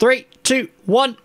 3, 2, 1.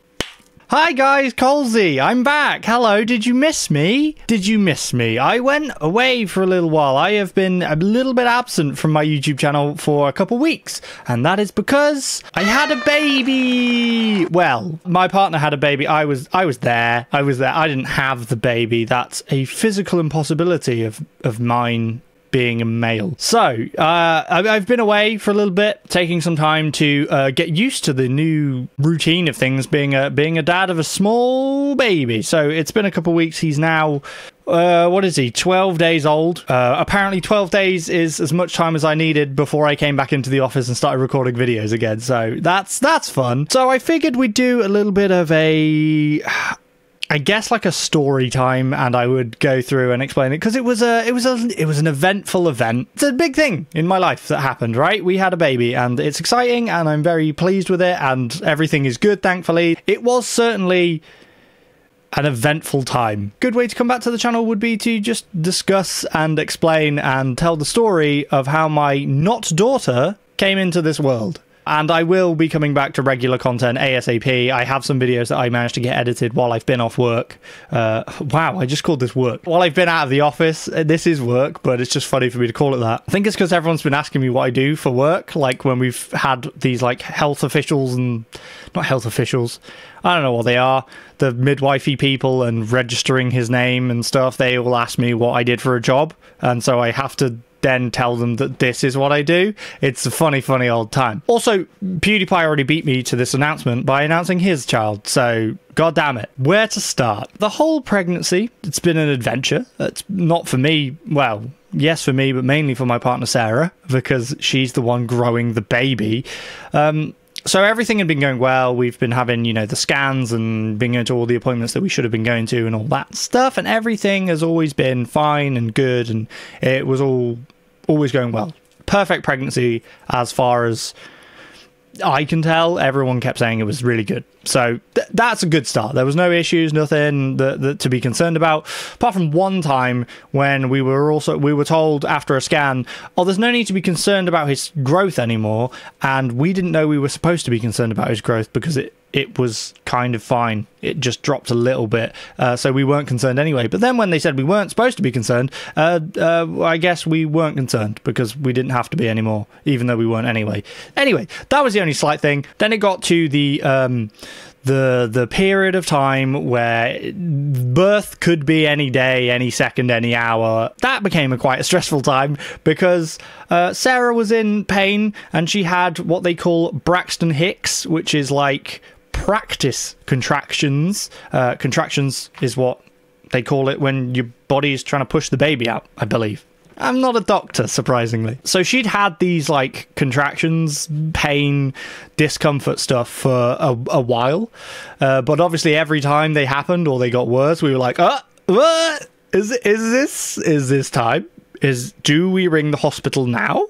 Hi guys, Colesy, I'm back. Hello, did you miss me? Did you miss me? I went away for a little while. I have been a little bit absent from my YouTube channel for a couple weeks, and that is because I had a baby. Well, my partner had a baby. I was there. I didn't have the baby. That's a physical impossibility of mine, being a male. So I've been away for a little bit, taking some time to get used to the new routine of things, being a dad of a small baby. So it's been a couple of weeks. He's now what is he, 12 days old. Apparently 12 days is as much time as I needed before I came back into the office and started recording videos again, so that's fun. So I figured we'd do a little bit of I guess like a story time, and I would go through and explain it, because it was an eventful event. It's a big thing in my life that happened, right? We had a baby, and it's exciting, and I'm very pleased with it, and everything is good, thankfully. It was certainly an eventful time. Good way to come back to the channel would be to just discuss and explain and tell the story of how my not daughter came into this world. And I will be coming back to regular content ASAP. I have some videos that I managed to get edited while I've been off work. Wow, I just called this work. While I've been out of the office, this is work, but it's just funny for me to call it that. I think it's because everyone's been asking me what I do for work, like when we've had these like health officials and... not health officials, I don't know what they are. The midwifey people and registering his name and stuff, they all ask me what I did for a job. And so I have to then tell them that this is what I do. It's a funny old time. Also, PewDiePie already beat me to this announcement by announcing his child, so god damn it. Where to start? The whole pregnancy, it's been an adventure. It's not for me, well, yes for me, but mainly for my partner Sarah, because she's the one growing the baby. So everything had been going well. We've been having, you know, the scans and been going to all the appointments that we should have been going to and all that stuff. And everything has always been fine and good. And it was always going well. Perfect pregnancy as far as I can tell. Everyone kept saying it was really good. So that's a good start. There was no issues, nothing that to be concerned about, apart from one time when we were told after a scan, oh, there's no need to be concerned about his growth anymore, and we didn't know we were supposed to be concerned about his growth because it was kind of fine. It just dropped a little bit, so we weren't concerned anyway. But then when they said we weren't supposed to be concerned, I guess we weren't concerned because we didn't have to be anymore, even though we weren't anyway. Anyway, that was the only slight thing. Then it got to the period of time where birth could be any day, any second, any hour. That became quite a stressful time because Sarah was in pain and she had what they call Braxton Hicks, which is like practice contractions. Contractions is what they call it when your body is trying to push the baby out, I believe. I'm not a doctor, surprisingly. So she'd had these, like, contractions, pain, discomfort stuff for a while. But obviously every time they happened or they got worse, we were like, what? Is this time? Do we ring the hospital now?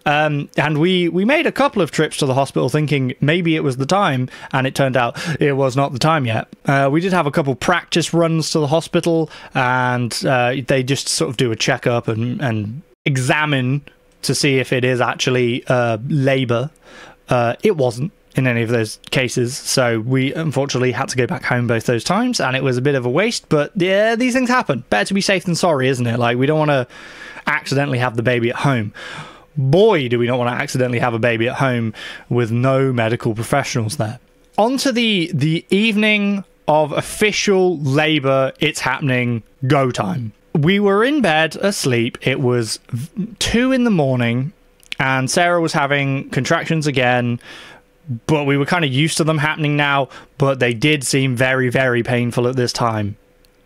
And we made a couple of trips to the hospital thinking maybe it was the time, and it turned out it was not the time yet. We did have a couple practice runs to the hospital, and they just sort of do a checkup and examine to see if it is actually labour. It wasn't in any of those cases, so we unfortunately had to go back home both those times, and it was a bit of a waste, but yeah, these things happen. Better to be safe than sorry, isn't it? Like, we don't want to accidentally have the baby at home. Boy, do we not want to accidentally have a baby at home with no medical professionals there. On to the evening of official labour, it's happening, go time. We were in bed asleep. It was 2 in the morning, and Sarah was having contractions again, but we were kind of used to them happening now, but they did seem very, very painful at this time.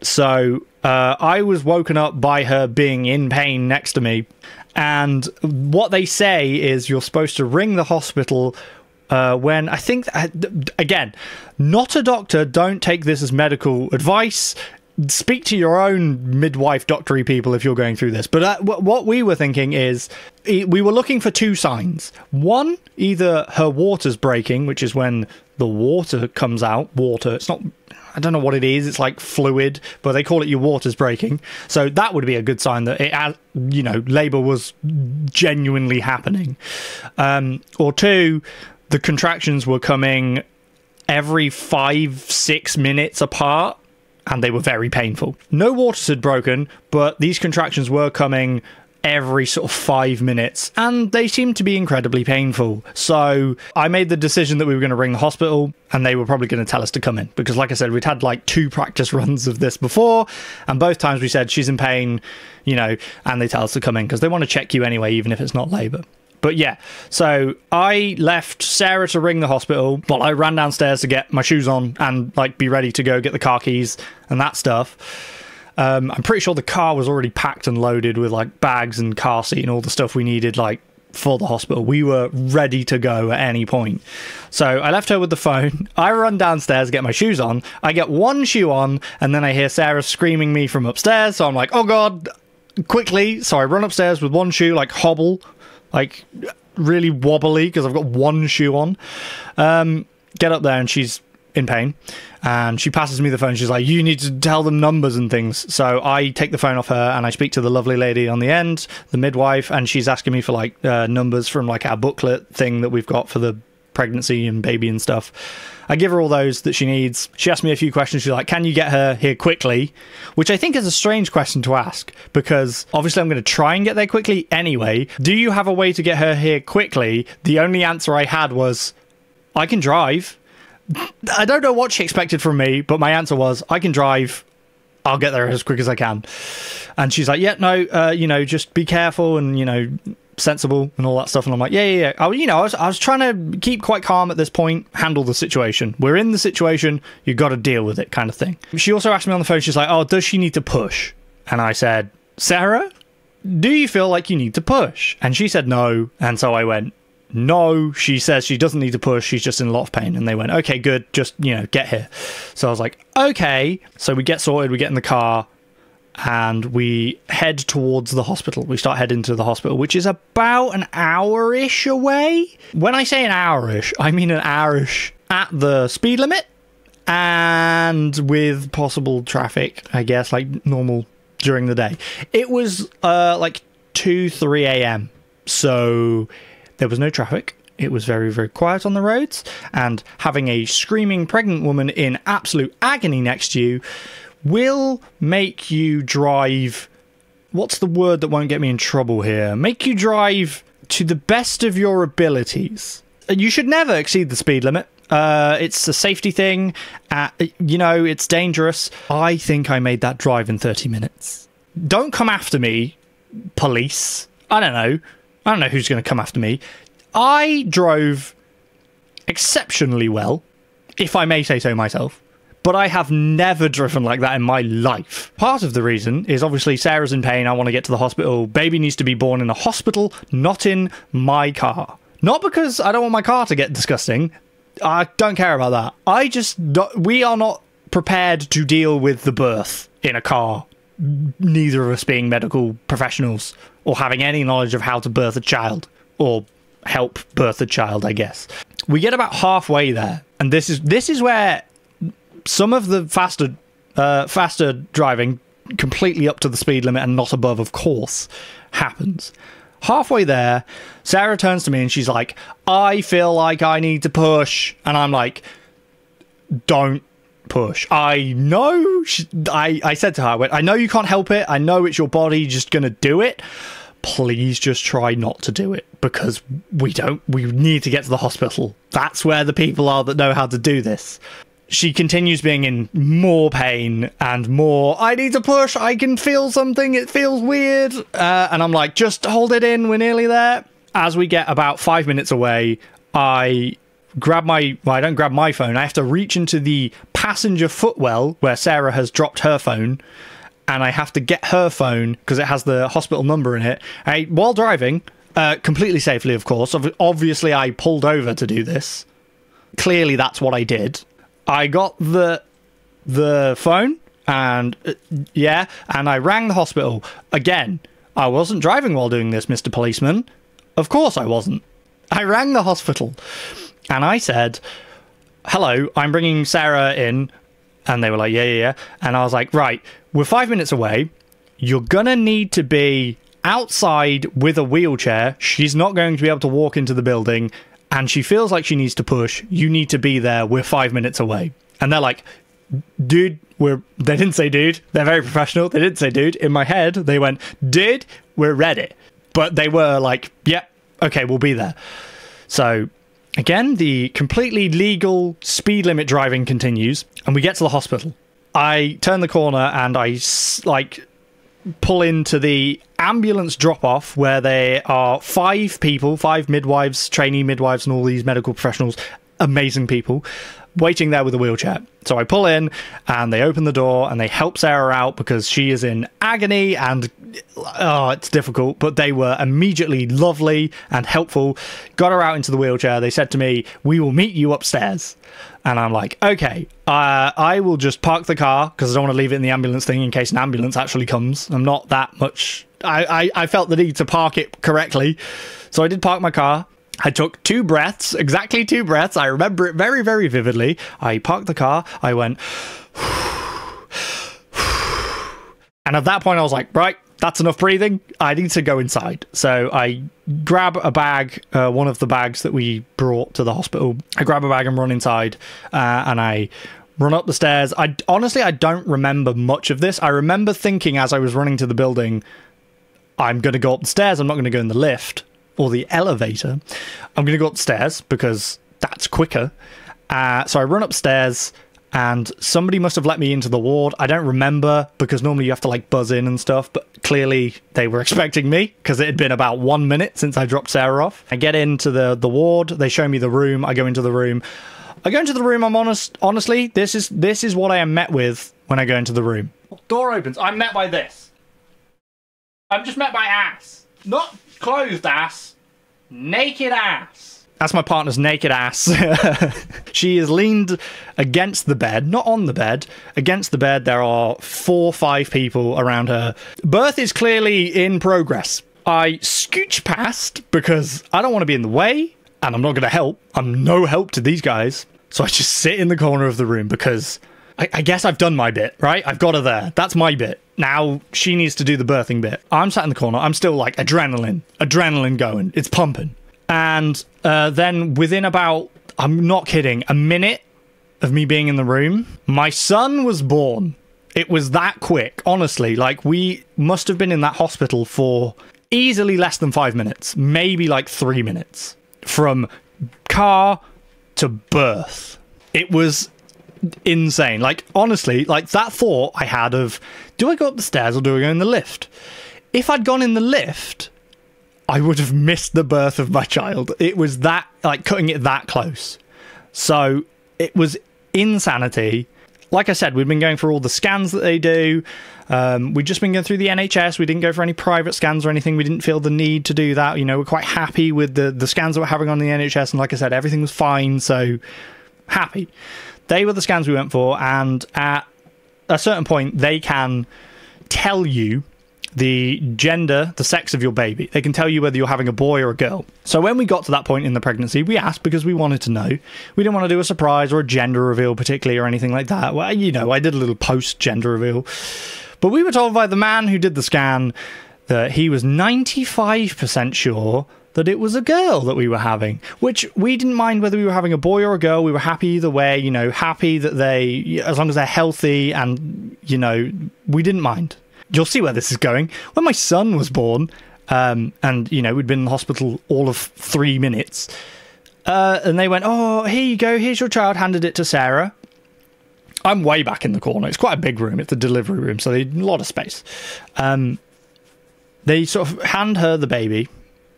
So I was woken up by her being in pain next to me, and what they say is you're supposed to ring the hospital when, I think, again, not a doctor, don't take this as medical advice. Speak to your own midwife doctory people if you're going through this. But what we were thinking is we were looking for 2 signs. One, either her water's breaking, which is when the water comes out. Water, it's not, I don't know what it is. It's like fluid, but they call it your water's breaking. So that would be a good sign that it, you know, labour was genuinely happening. Or 2, the contractions were coming every 5-6 minutes apart, and they were very painful. No waters had broken, but these contractions were coming every sort of 5 minutes, and they seemed to be incredibly painful. So I made the decision that we were going to ring the hospital, and they were probably going to tell us to come in, because like I said, we'd had like 2 practice runs of this before, and both times we said she's in pain, you know, and they tell us to come in because they want to check you anyway, even if it's not labour. But yeah, so I left Sarah to ring the hospital while I ran downstairs to get my shoes on and like be ready to go get the car keys and that stuff. I'm pretty sure the car was already packed and loaded with like bags and car seat and all the stuff we needed like for the hospital. We were ready to go at any point. So I left her with the phone. I run downstairs, get my shoes on. I get one shoe on, and then I hear Sarah screaming me from upstairs. So I'm like, oh God, quickly. So I run upstairs with one shoe, like hobble, like really wobbly because I've got one shoe on. Get up there and she's in pain, and she passes me the phone. She's like, you need to tell them numbers and things. So I take the phone off her and I speak to the lovely lady on the end, the midwife, and she's asking me for like numbers from like our booklet thing that we've got for the pregnancy and baby and stuff. I give her all those that she needs. She asked me a few questions. She's like, can you get her here quickly? Which I think is a strange question to ask, because obviously I'm going to try and get there quickly anyway. Do you have a way to get her here quickly? The only answer I had was, I can drive. I don't know what she expected from me, but my answer was, I can drive. I'll get there as quick as I can. And she's like, yeah, no, you know, just be careful and, you know, sensible and all that stuff. And I'm like, yeah. I was trying to keep quite calm at this point, handle the situation. We're in the situation, you got to deal with it, kind of thing. She also asked me on the phone, she's like, oh, does she need to push? And I said, Sarah, do you feel like you need to push? And she said no. And so I went, no, she says she doesn't need to push, she's just in a lot of pain. And they went, okay, good, just, you know, get here. So I was like, okay. So we get sorted, we get in the car, and we head towards the hospital. We start heading to the hospital, which is about an hour-ish away. When I say an hour-ish, I mean an hour-ish at the speed limit, and with possible traffic, I guess, like normal during the day. It was like 2-3 a.m. So there was no traffic. It was very, very quiet on the roads, and having a screaming pregnant woman in absolute agony next to you will make you drive... What's the word that won't get me in trouble here? Make you drive to the best of your abilities. You should never exceed the speed limit. It's a safety thing. You know, it's dangerous. I think I made that drive in 30 minutes. Don't come after me, police. I don't know who's going to come after me. I drove exceptionally well, if I may say so myself, but I have never driven like that in my life. Part of the reason is obviously Sarah's in pain, I want to get to the hospital. Baby needs to be born in a hospital, not in my car. Not because I don't want my car to get disgusting. I don't care about that. We are not prepared to deal with the birth in a car. Neither of us being medical professionals or having any knowledge of how to birth a child or help birth a child, I guess. We get about halfway there, and this is where some of the faster driving, completely up to the speed limit and not above, of course, happens. Halfway there, Sarah turns to me and she's like, I feel like I need to push. And I'm like, don't push. I know. I said to her, I know you can't help it. I know it's your body just going to do it. Please just try not to do it, because we need to get to the hospital. That's where the people are that know how to do this. She continues being in more pain and more, I need to push, I can feel something, it feels weird. And I'm like, just hold it in, we're nearly there. As we get about 5 minutes away, I don't grab my phone, I have to reach into the passenger footwell where Sarah has dropped her phone, and I have to get her phone because it has the hospital number in it. While driving, completely safely, of course. Obviously, I pulled over to do this. Clearly, that's what I did. I got the phone, and and I rang the hospital. Again, I wasn't driving while doing this, Mr. Policeman. Of course I wasn't. I rang the hospital, and I said, hello, I'm bringing Sarah in. And they were like, yeah. And I was like, right, we're 5 minutes away. You're going to need to be outside with a wheelchair. She's not going to be able to walk into the building. and she feels like she needs to push, you need to be there. We're 5 minutes away. And they're like, dude, they didn't say dude. They're very professional. They didn't say dude. In my head, they went, dude, we're ready. But they were like, yeah, okay, we'll be there. So again, the completely legal speed limit driving continues, and we get to the hospital. I turn the corner and I pull into the ambulance drop-off where there are 5 people, 5 midwives, trainee midwives, and all these medical professionals, amazing people, waiting there with a wheelchair. So I pull in and they open the door and they help Sarah out because she is in agony and it's difficult, but they were immediately lovely and helpful. Got her out into the wheelchair. They said to me, we will meet you upstairs. And I'm like, okay, I will just park the car because I don't want to leave it in the ambulance thing in case an ambulance actually comes. I'm not that much. I felt the need to park it correctly. So I did park my car. I took 2 breaths, exactly 2 breaths. I remember it very, very vividly. I parked the car. I went, and at that point I was like, right, that's enough breathing. I need to go inside. So I grab a bag, one of the bags that we brought to the hospital. I grab a bag and run inside, and I run up the stairs. Honestly, I don't remember much of this. I remember thinking as I was running to the building, I'm going to go up the stairs. I'm not going to go in the lift or the elevator. I'm going to go upstairs because that's quicker. So I run upstairs and somebody must have let me into the ward. I don't remember because normally you have to like buzz in and stuff, but clearly they were expecting me because it had been about 1 minute since I dropped Sarah off. I get into the ward. They show me the room. I go into the room. Honestly, this is what I am met with when I go into the room. Door opens. I'm met by this. I'm just met by ass. Not clothed ass, naked ass. That's my partner's naked ass. She is leaned against the bed, not on the bed, against the bed. There are 4 or 5 people around her. Birth is clearly in progress. I scooch past because I don't want to be in the way and I'm not going to help. I'm no help to these guys. So I just sit in the corner of the room because I guess I've done my bit, right? I've got her there. That's my bit. Now she needs to do the birthing bit. I'm sat in the corner. I'm still like adrenaline going. It's pumping. And then within about, I'm not kidding, a minute of me being in the room, my son was born. It was that quick, honestly. Like, we must have been in that hospital for easily less than 5 minutes, maybe like 3 minutes, from car to birth. It was insane. Like, honestly, like that thought I had of, do I go up the stairs or do I go in the lift? If I'd gone in the lift, I would have missed the birth of my child. It was that, like, cutting it that close. So it was insanity. Like I said, we've been going for all the scans that they do. We've just been going through the NHS. We didn't go for any private scans or anything. We didn't feel the need to do that. You know, we're quite happy with the scans that we're having on the NHS. And like I said, everything was fine. So happy. They were the scans we went for. And at a certain point, they can tell you the gender, the sex of your baby. They can tell you whether you're having a boy or a girl. So when we got to that point in the pregnancy, we asked because we wanted to know. We didn't want to do a surprise or a gender reveal particularly or anything like that. Well, you know, I did a little post-gender reveal. But we were told by the man who did the scan that he was 95% sure that it was a girl that we were having, which we didn't mind whether we were having a boy or a girl. We were happy either way, you know, happy that they, as long as they're healthy and, you know, we didn't mind. You'll see where this is going. When my son was born, and, you know, we'd been in the hospital all of 3 minutes, and they went, oh, here you go, here's your child, handed it to Sarah. I'm way back in the corner. It's quite a big room. It's a delivery room, so they had a lot of space. They sort of hand her the baby,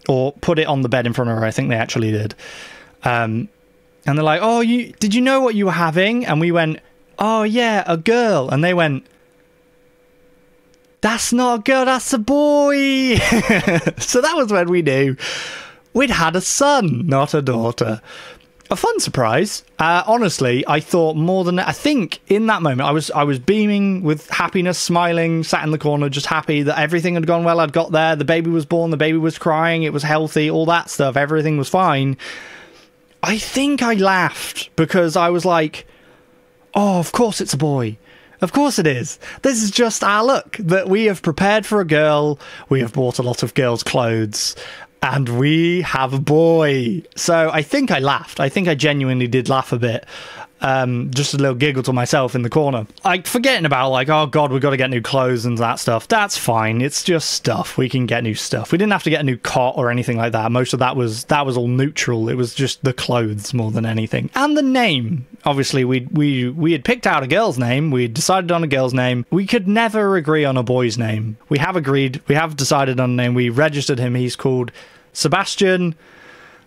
or put it on the bed in front of her. I think they actually did. And they're like, oh, did you know what you were having? And we went, oh, yeah, a girl. And they went, that's not a girl, that's a boy. So that was when we knew we'd had a son, not a daughter. A fun surprise. Honestly, I thought more than that. I think in that moment I was beaming with happiness, smiling, sat in the corner, just happy that everything had gone well. I'd got there, the baby was born, the baby was crying, it was healthy, all that stuff, everything was fine. I think I laughed because I was like, oh, of course it's a boy. Of course it is. This is just our look, that we have prepared for a girl. We have bought a lot of girls' clothes. and we have a boy. So I think I laughed. I think I genuinely did laugh a bit. Just a little giggle to myself in the corner. Like, forgetting about, like, oh god, we've got to get new clothes and that stuff. That's fine. It's just stuff. We can get new stuff. We didn't have to get a new cot or anything like that. Most of that was all neutral. It was just the clothes more than anything. And the name. Obviously, we had picked out a girl's name. We had decided on a girl's name. We could never agree on a boy's name. We have agreed. We have decided on a name. We registered him. He's called Sebastian.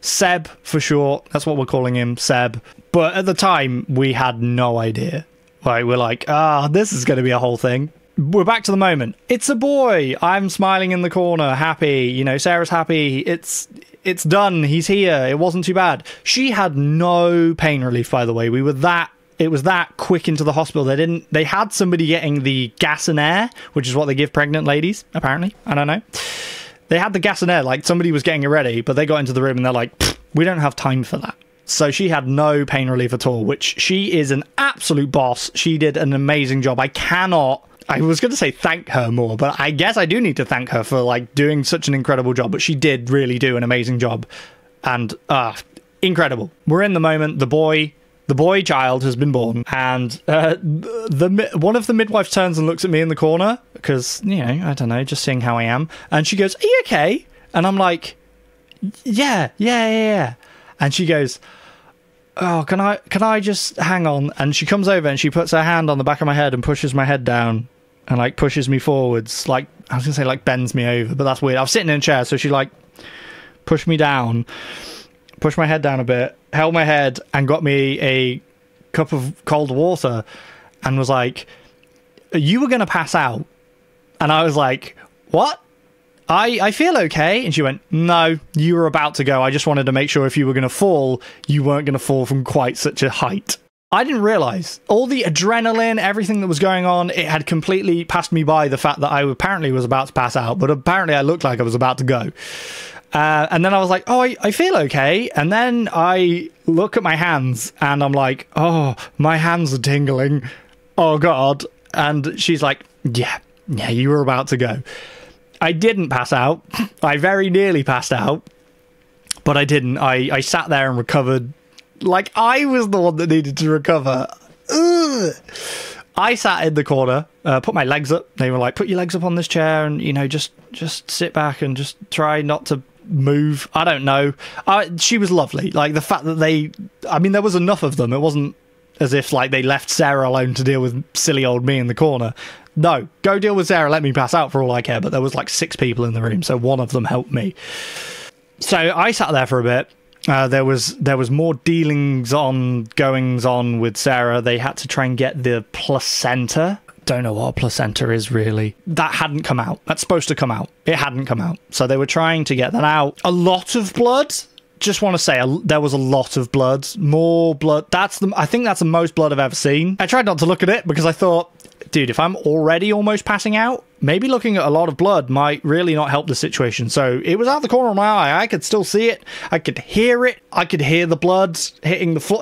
Seb for short. That's what we're calling him, Seb. But at the time, we had no idea. Like, we're like, this is going to be a whole thing. We're back to the moment. It's a boy. I'm smiling in the corner, happy. You know, Sarah's happy. It's done. He's here. It wasn't too bad. She had no pain relief, by the way. It was that quick into the hospital. They had somebody getting the gas and air, which is what they give pregnant ladies, apparently. I don't know. They had the gas and air, like somebody was getting it ready, but they got into the room and they're like, we don't have time for that. So she had no pain relief at all, which she is an absolute boss. She did an amazing job. I was going to say thank her more, but I guess I do need to thank her for like doing such an incredible job, but she did really do an amazing job. And incredible. We're in the moment. The boy child has been born, and one of the midwives turns and looks at me in the corner because, you know, I don't know, just seeing how I am, and she goes, "Are you okay?" And I'm like, yeah. And she goes, "Oh, can I just hang on?" And she comes over and she puts her hand on the back of my head and pushes my head down and like pushes me forwards, like, I was gonna say like bends me over, but that's weird. I was sitting in a chair, so she like pushed me down, pushed my head down a bit, held my head and got me a cup of cold water and was like, "You were going to pass out." And I was like, "What? I feel okay." And she went, "No, you were about to go. I just wanted to make sure if you were going to fall, you weren't going to fall from quite such a height." I didn't realise. All the adrenaline, everything that was going on, it had completely passed me by the fact that I apparently was about to pass out, but apparently I looked like I was about to go. And then I was like, "Oh, I feel okay." And then I look at my hands and I'm like, "Oh, my hands are tingling. Oh, God." And she's like, yeah, you were about to go." I didn't pass out. I very nearly passed out, but I didn't. I sat there and recovered. Like, I was the one that needed to recover. Ugh. I sat in the corner, put my legs up. They were like, "Put your legs up on this chair and, you know, just sit back and just try not to move." I don't know. She was lovely. Like, the fact that there was enough of them. It wasn't as if like they left Sarah alone to deal with silly old me in the corner. No, go deal with Sarah, let me pass out for all I care. But there was like 6 people in the room, so one of them helped me. So I sat there for a bit. There was more goings on with Sarah. They had to try and get the placenta. Don't know what a placenta is, really. That hadn't come out. That's supposed to come out. It hadn't come out. So they were trying to get that out. A lot of blood. Just want to say there was a lot of blood. More blood. I think that's the most blood I've ever seen. I tried not to look at it because I thought, dude, if I'm already almost passing out, maybe looking at a lot of blood might really not help the situation. So it was out the corner of my eye. I could still see it. I could hear it. I could hear the blood hitting the floor.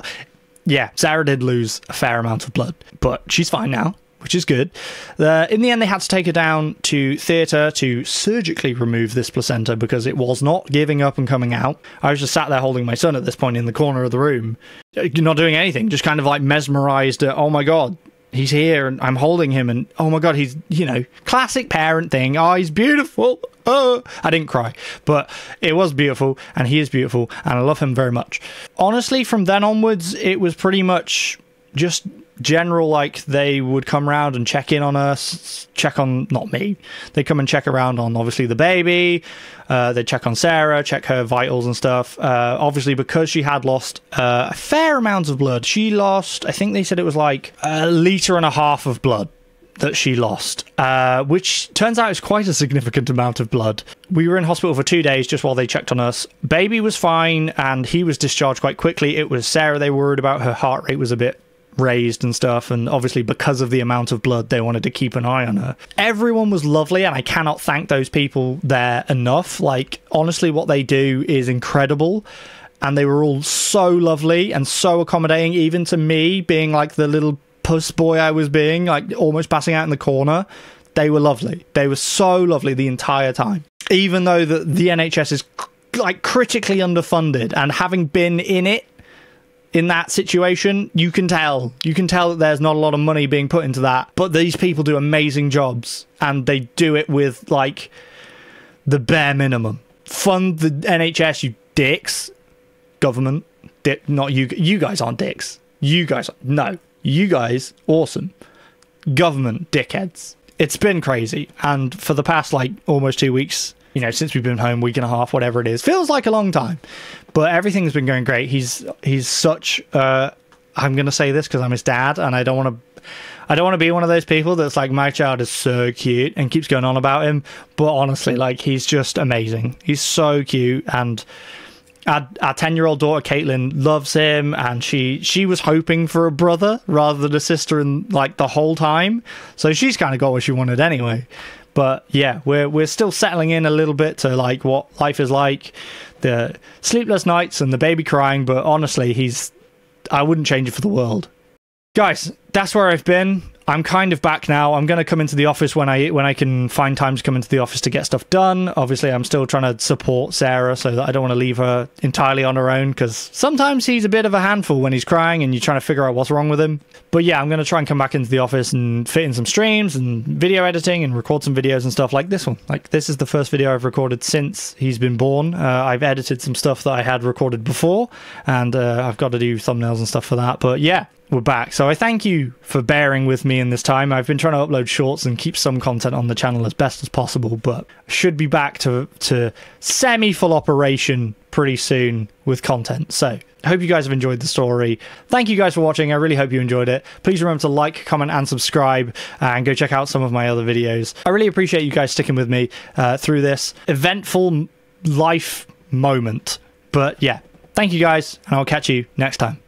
Yeah, Sarah did lose a fair amount of blood, but she's fine now, which is good. In the end, they had to take her down to theatre to surgically remove this placenta because it was not giving up and coming out. I was just sat there holding my son at this point in the corner of the room, not doing anything, just kind of like mesmerised at, oh my God, he's here and I'm holding him and oh my God, he's, you know, classic parent thing. Oh, he's beautiful. Oh, I didn't cry, but it was beautiful and he is beautiful and I love him very much. Honestly, from then onwards, it was pretty much just general, like they would come around and check in on us, not me, they come and check around on obviously the baby, they check on Sarah, check her vitals and stuff. Obviously because she had lost a fair amount of blood, she lost, I think they said it was like 1.5 liters of blood that she lost, which turns out is quite a significant amount of blood. We were in hospital for 2 days just while they checked on us. Baby was fine and he was discharged quite quickly. It was Sarah they were worried about. Her heart rate was a bit raised and stuff, and obviously because of the amount of blood they wanted to keep an eye on her. Everyone was lovely and I cannot thank those people there enough. Like, honestly, what they do is incredible and they were all so lovely and so accommodating, even to me being like the little puss boy I was being, like almost passing out in the corner. They were lovely. They were so lovely the entire time, even though the NHS is like critically underfunded, and having been in it, in that situation, you can tell that there's not a lot of money being put into that, but these people do amazing jobs, and they do it with like the bare minimum. Fund the NHS, you dicks. Government, not you. You guys aren't dicks. You guys, no. You guys, awesome. Government, dickheads. It's been crazy, and for the past like almost 2 weeks, you know, since we've been home, week and a half, whatever it is, feels like a long time, but everything's been going great. He's such I'm gonna say this because I'm his dad, and I don't want to be one of those people that's like, my child is so cute and keeps going on about him, but honestly, like, he's just amazing. He's so cute, and our 10-year-old daughter Caitlin loves him, and she was hoping for a brother rather than a sister in like the whole time, so she's kind of got what she wanted anyway. But yeah, we're still settling in a little bit to like what life is like, the sleepless nights and the baby crying, but honestly, I wouldn't change it for the world. Guys, that's where I've been. I'm kind of back now. I'm going to come into the office when I can find time to come into the office to get stuff done. Obviously, I'm still trying to support Sarah, so that I don't want to leave her entirely on her own, because sometimes he's a bit of a handful when he's crying and you're trying to figure out what's wrong with him. But yeah, I'm going to try and come back into the office and fit in some streams and video editing and record some videos and stuff like this one. Like, this is the first video I've recorded since he's been born. I've edited some stuff that I had recorded before, and I've got to do thumbnails and stuff for that. But yeah, we're back. So I thank you for bearing with me in this time. I've been trying to upload shorts and keep some content on the channel as best as possible, but I should be back to semi-full operation pretty soon with content. So I hope you guys have enjoyed the story. Thank you guys for watching. I really hope you enjoyed it. Please remember to like, comment, and subscribe, and go check out some of my other videos. I really appreciate you guys sticking with me through this eventful life moment. But yeah, thank you guys, and I'll catch you next time.